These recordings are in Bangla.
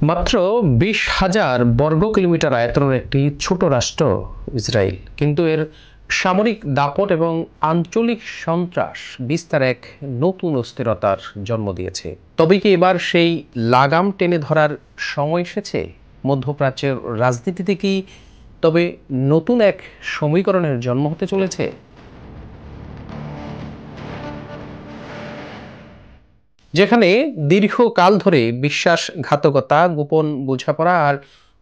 মাত্র 20,000 বর্গ কিলোমিটার আয়তনের একটি ছোট রাষ্ট্র ইসরায়েল, কিন্তু এর সামরিক দাপট এবং আঞ্চলিক সন্ত্রাস বিস্তার এক নতুন অস্থিরতার জন্ম দিয়েছে। তবে কি এবার সেই লাগাম টেনে ধরার সময় এসেছে? মধ্যপ্রাচ্যের রাজনীতিতে কি তবে নতুন এক সমীকরণের জন্ম হতে চলেছে? যেখানে দীর্ঘকাল ধরে বিশ্বাসঘাতকতা, গোপন বোঝাপড়া আর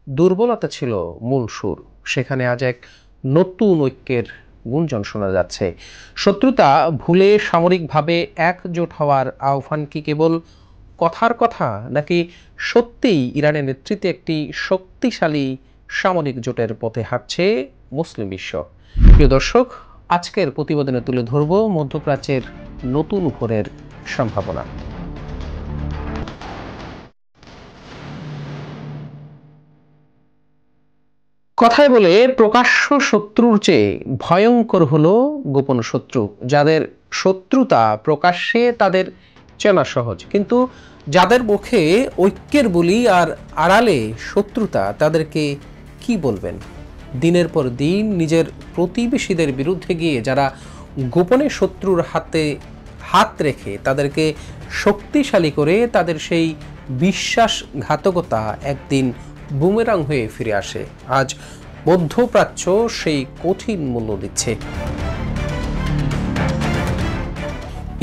দুর্বলতা ছিল মূল সুর, সেখানে আজ এক নতুন ঐক্যের গুঞ্জন শোনা যাচ্ছে। শত্রুতা ভুলে সামরিকভাবে একজোট হওয়ার আহ্বান কি কেবল কথার কথা, নাকি সত্যিই ইরানের নেতৃত্বে একটি শক্তিশালী সামরিক জোটের পথে হাঁটছে মুসলিম বিশ্ব? প্রিয় দর্শক, আজকের প্রতিবেদনে তুলে ধরব মধ্যপ্রাচ্যের নতুন উপরের সম্ভাবনা। কথায় বলে প্রকাশ্য শত্রুর চেয়ে ভয়ঙ্কর হলো গোপন শত্রু, যাদের শত্রুতা প্রকাশ্যে তাদের চেনা সহজ, কিন্তু যাদের মুখে ঐক্যের বলি আর আড়ালে শত্রুতা, তাদেরকে কি বলবেন? দিনের পর দিন নিজের প্রতিবেশীদের বিরুদ্ধে গিয়ে যারা গোপনে শত্রুর হাতে হাত রেখে তাদেরকে শক্তিশালী করে, তাদের সেই বিশ্বাসঘাতকতা একদিন বুমেরাং হয়ে ফিরে আসে। আজ মধ্যপ্রাচ্য সেই কঠিন মূল্য দিচ্ছে।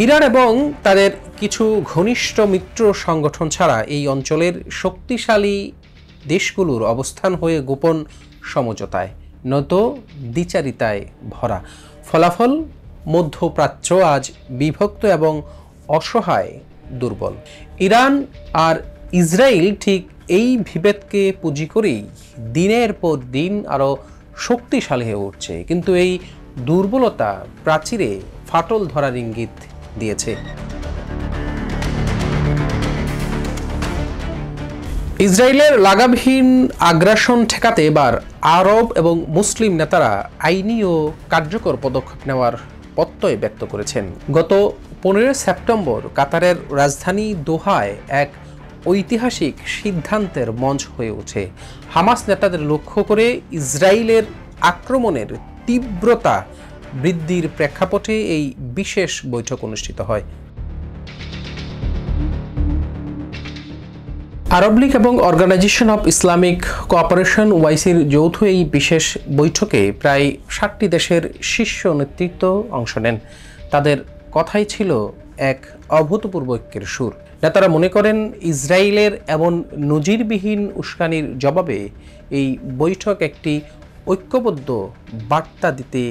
ইরান এবং তাদের কিছু ঘনিষ্ঠ মিত্র সংগঠন ছাড়া এই অঞ্চলের শক্তিশালী দেশগুলোর অবস্থান হয়ে গোপন সমঝোতায়, নয়তো দ্বিচারিতায় ভরা। ফলাফল, মধ্যপ্রাচ্য আজ বিভক্ত এবং অসহায়, দুর্বল। ইরান আর ইসরায়েল ঠিক এই বিভেদকে পুঁজি করেই দিনের পর দিন আরও শক্তিশালী হয়ে উঠছে, কিন্তু এই দুর্বলতা প্রাচীরে ফাটল ধরার ইঙ্গিত দিয়েছে। ইসরায়েলের লাগামহীন আগ্রাসন ঠেকাতে এবার আরব এবং মুসলিম নেতারা আইনি ও কার্যকর পদক্ষেপ নেওয়ার প্রত্যয় ব্যক্ত করেছেন। গত 15 সেপ্টেম্বর কাতারের রাজধানী দোহায় এক ঐতিহাসিক সিদ্ধান্তের মঞ্চ হয়ে ওঠে। হামাস নেতাদের লক্ষ্য করে ইসরায়েলের আক্রমণের তীব্রতা বৃদ্ধির প্রেক্ষাপটে এই বিশেষ বৈঠক অনুষ্ঠিত হয়। আরব লীগ এবং অর্গানাইজেশন অব ইসলামিক কোঅপারেশন ওআইসির যৌথ এই বিশেষ বৈঠকে প্রায় 60টি দেশের শীর্ষ নেতৃত্ব অংশ নেন। তাদের কথাই ছিল এক অভূতপূর্ব ঐক্যের সুর। নেতারা মনে করেন, ইসরায়েলের এমন নজিরবিহীন উস্কানির জবাবে এই বৈঠক একটি ঐক্যবদ্ধ বার্তা দিতে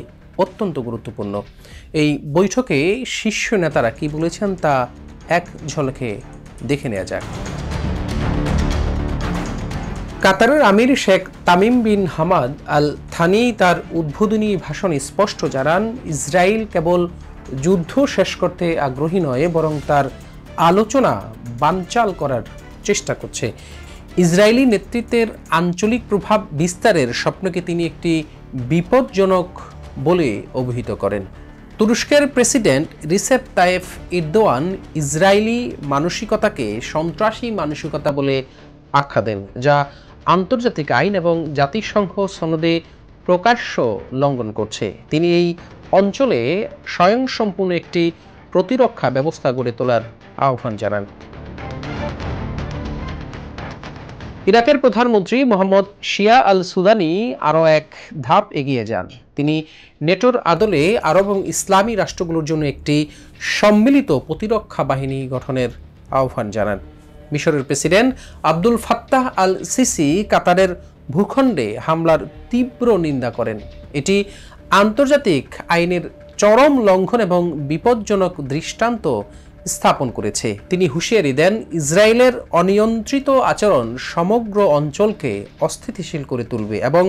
অত্যন্ত গুরুত্বপূর্ণ। এই বৈঠকে শীর্ষ নেতারা কি বলেছেন তা এক ঝলকে দেখে নেওয়া যাক। কাতারের আমির Sheikh Tamim bin Hamad Al Thani তার উদ্বোধনী ভাষণে স্পষ্ট জানান, ইসরায়েল কেবল যুদ্ধ শেষ করতে আগ্রহী নয়, বরং তার আলোচনা বানচাল করার চেষ্টা করছে। ইসরায়েলি নেতৃত্বের আঞ্চলিক প্রভাব বিস্তারের স্বপ্নকে তিনি একটি বিপজ্জনক বলে অভিহিত করেন। তুরস্কের প্রেসিডেন্ট রিসেপ তাইয়েপ এরদোয়ান ইসরায়েলি মানসিকতাকে সন্ত্রাসী মানসিকতা বলে আখ্যা দেন, যা আন্তর্জাতিক আইন এবং জাতিসংঘ সনদে প্রকাশ্য লঙ্ঘন করছে। তিনি এই অঞ্চলে স্বয়ংসম্পূর্ণ একটি প্রতিরক্ষা ব্যবস্থা গড়ে তোলার আহ্বান জানান। ইরাকের প্রধানমন্ত্রী মোহাম্মদ শিয়া আল সুদানি আরও এক ধাপ এগিয়ে যান। তিনি নেটোর আদলে আরব এবং ইসলামী রাষ্ট্রগুলোর জন্য একটি সম্মিলিত প্রতিরক্ষা বাহিনী গঠনের আহ্বান জানান। মিশরের president Abdul Fattah al CC কাতারের ভূখণ্ডে হামলার তীব্র নিন্দা করেন। এটি আন্তর্জাতিক আইনের চরম লঙ্ঘন এবং বিপজ্জনক দৃষ্টান্ত স্থাপন করেছে। তিনি হুঁশিয়ারি দেন, ইসরায়েলের অনিয়ন্ত্রিত আচরণ সমগ্র অঞ্চলকে অস্থিতিশীল করে তুলবে এবং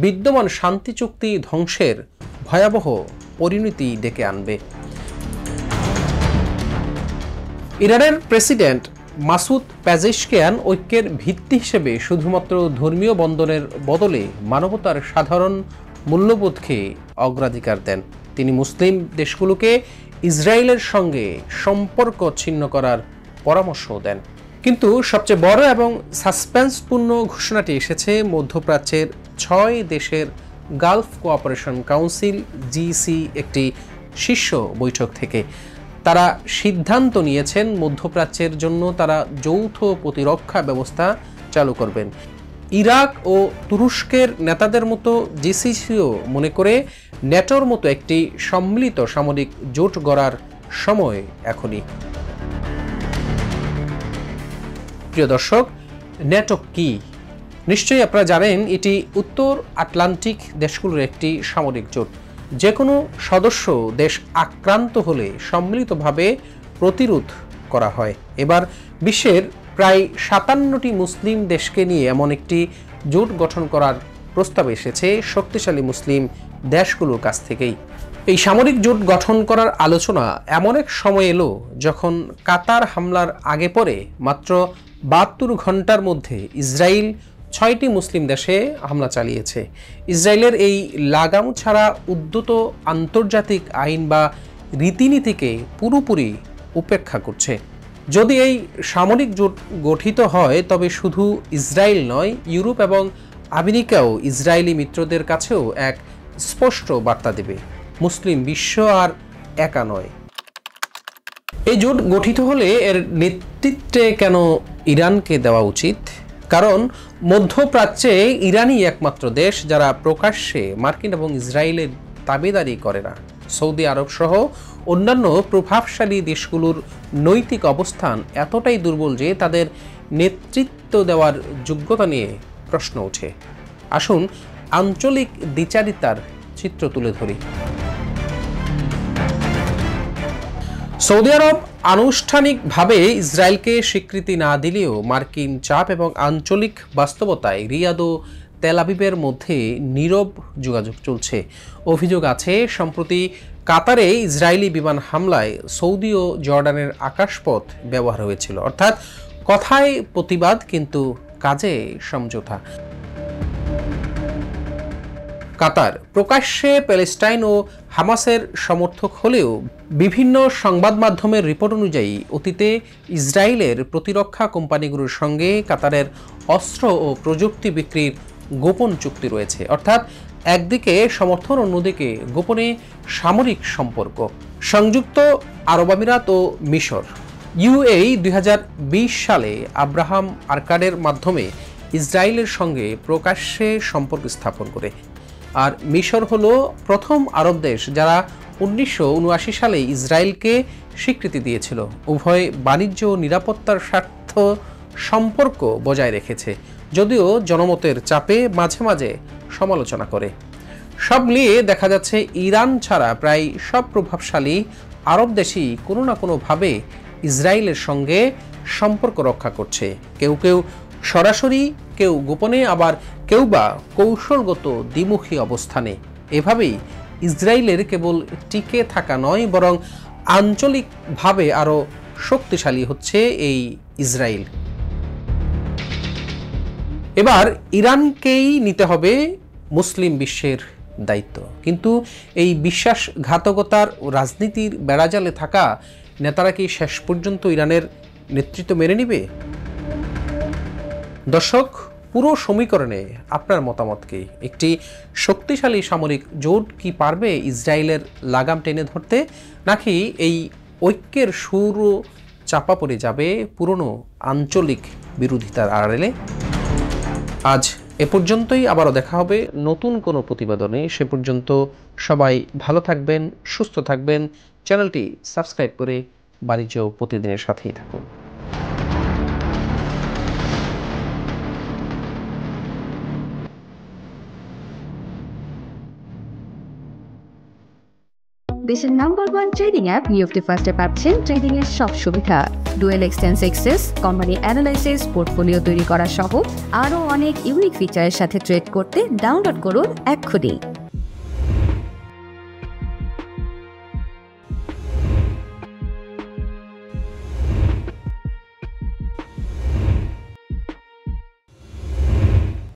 বিদ্যমান শান্তি চুক্তি ধ্বংসের ভয়াবহ পরিণতি ডেকে আনবে। ইরানের প্রেসিডেন্ট মাসুদ পেজেশকিয়ান ঐক্যের ভিত্তি হিসেবে শুধুমাত্র ধর্মীয় বন্ধনের বদলে মানবতার সাধারণ মূল্যবোধকে অগ্রাধিকার দেন। তিনি মুসলিম দেশগুলোকে ইসরায়েলের সঙ্গে সম্পর্ক ছিন্ন করার পরামর্শ দেন। কিন্তু সবচেয়ে বড় এবং সাসপেন্সপূর্ণ ঘোষণাটি এসেছে মধ্যপ্রাচ্যের 6 দেশের গালফ কোঅপারেশন কাউন্সিল জিসি একটি শীর্ষ বৈঠক থেকে। তারা সিদ্ধান্ত নিয়েছেন মধ্যপ্রাচ্যের জন্য তারা যৌথ প্রতিরক্ষা ব্যবস্থা চালু করবেন। ইরাক ও তুরস্কের নেতাদের মতো জিসিসিও মনে করে ন্যাটোর মতো একটি সম্মিলিত সামরিক জোট গড়ার সময় এখনই। প্রিয় দর্শক, ন্যাটো কি? নিশ্চয়ই আপনারা জানেন এটি উত্তর আটলান্টিক দেশগুলোর একটি সামরিক জোট। যে কোনো সদস্য দেশ আক্রান্ত হলে সম্মিলিতভাবে প্রতিরোধ করা হয়। এবার বিশ্বের প্রায় 57টি মুসলিম দেশকে নিয়ে এমন একটি জোট গঠন করার প্রস্তাব এসেছে শক্তিশালী মুসলিম দেশগুলোর কাছ থেকেই। এই সামরিক জোট গঠন করার আলোচনা এমন এক সময় এলো যখন কাতার হামলার আগে পরে মাত্র 72 ঘন্টার মধ্যে ইসরায়েল 6টি মুসলিম দেশে হামলা চালিয়েছে। ইসরায়েলের এই লাগাম ছাড়া উদ্যত আন্তর্জাতিক আইন বা রীতিনীতিকে পুরোপুরি উপেক্ষা করছে। যদি এই সামরিক জোট গঠিত হয় তবে শুধু ইসরায়েল নয়, ইউরোপ এবং আমেরিকাও ইসরায়েলি মিত্রদের কাছেও এক স্পষ্ট বার্তা দেবে, মুসলিম বিশ্ব আর একা নয়। এই জোট গঠিত হলে এর নেতৃত্বে কেন ইরানকে দেওয়া উচিত? কারণ মধ্যপ্রাচ্যে ইরানই একমাত্র দেশ যারা প্রকাশ্যে মার্কিন এবং ইসরায়েলের দাবিদারি করে না। সৌদি আরব সহ অন্যান্য প্রভাবশালী দেশগুলোর নৈতিক অবস্থান এতটাই দুর্বল যে তাদের নেতৃত্ব দেওয়ার যোগ্যতা নিয়ে প্রশ্ন ওঠে। আসুন আঞ্চলিক দ্বিচারিতার চিত্র তুলে ধরি। সৌদি আরব আনুষ্ঠানিকভাবে ইসরায়েলকে স্বীকৃতি না দিলেও মার্কিন চাপ এবং আঞ্চলিক বাস্তবতায় রিয়াদ ও তেল আবিবের মধ্যে নীরব যোগাযোগ চলছে। অভিযোগ আছে সম্প্রতি কাতারে ইসরায়েলি বিমান হামলায় সৌদি ও জর্ডানের আকাশপথ ব্যবহার হয়েছিল, অর্থাৎ কথায় প্রতিবাদ কিন্তু কাজে সমঝোতা। কাতার প্রকাশ্যে প্যালেস্টাইন ও হামাসের সমর্থক হলেও বিভিন্ন সংবাদ মাধ্যমের রিপোর্ট অনুযায়ী অতীতে ইসরায়েলের প্রতিরক্ষা কোম্পানিগুলোর সঙ্গে কাতারের অস্ত্র ও প্রযুক্তি বিক্রির গোপন চুক্তি রয়েছে। অর্থাৎ একদিকে সমর্থন, অন্যদিকে গোপনে সামরিক সম্পর্ক। সংযুক্ত আরব আমিরাত ও মিশর ইউএই 2020 সালে আব্রাহাম আরকাডের মাধ্যমে ইসরায়েলের সঙ্গে প্রকাশ্যে সম্পর্ক স্থাপন করে। আর মিশর হলো প্রথম আরব দেশ যারা 1979 সালে ইসরায়েলকে স্বীকৃতি দিয়েছিল। উভয় বাণিজ্য ও নিরাপত্তার স্বার্থ সম্পর্ক বজায় রেখেছে, যদিও জনমতের চাপে মাঝে মাঝে সমালোচনা করে। সব মিলিয়ে দেখা যাচ্ছে ইরান ছাড়া প্রায় সব প্রভাবশালী আরব দেশই কোনো না কোনোভাবে ইসরায়েলের সঙ্গে সম্পর্ক রক্ষা করছে। কেউ কেউ সরাসরি, কেউ গোপনে, আবার কেউ বা কৌশলগত দ্বিমুখী অবস্থানে। এভাবেই ইসরায়েলের কেবল টিকে থাকা নয়, বরং আঞ্চলিকভাবে আরও শক্তিশালী হচ্ছে এই ইসরায়েল। এবার ইরানকেই নিতে হবে মুসলিম বিশ্বের দায়িত্ব। কিন্তু এই বিশ্বাসঘাতকতার রাজনীতির বেড়াজালে থাকা নেতারা কি শেষ পর্যন্ত ইরানের নেতৃত্ব মেনে নিবে? দর্শক, পুরো সমীকরণে আপনার মতামত কি? একটি শক্তিশালী সামরিক জোট কি পারবে ইসরায়েলের লাগাম টেনে ধরতে, নাকি এই ঐক্যের সুরও চাপা পড়ে যাবে পুরনো আঞ্চলিক বিরোধিতার আড়ালে? আজ এ পর্যন্তই, আবারও দেখা হবে নতুন কোনো প্রতিবেদনে। সে পর্যন্ত সবাই ভালো থাকবেন, সুস্থ থাকবেন। চ্যানেলটি সাবস্ক্রাইব করে বাণিজ্য প্রতিদিনের সাথেই থাকুন। দেশের নাম্বার 1 ট্রেডিং অ্যাপ নিফটি ফার্স্টে পাচ্ছেন ট্রেডিং এর সব সুবিধা, dual exchange access, company analysis, portfolio তৈরি করা সহ আরও অনেক ইউনিক ফিচারের সাথে ট্রেড করতে ডাউনলোড করুন এক্ষুনি।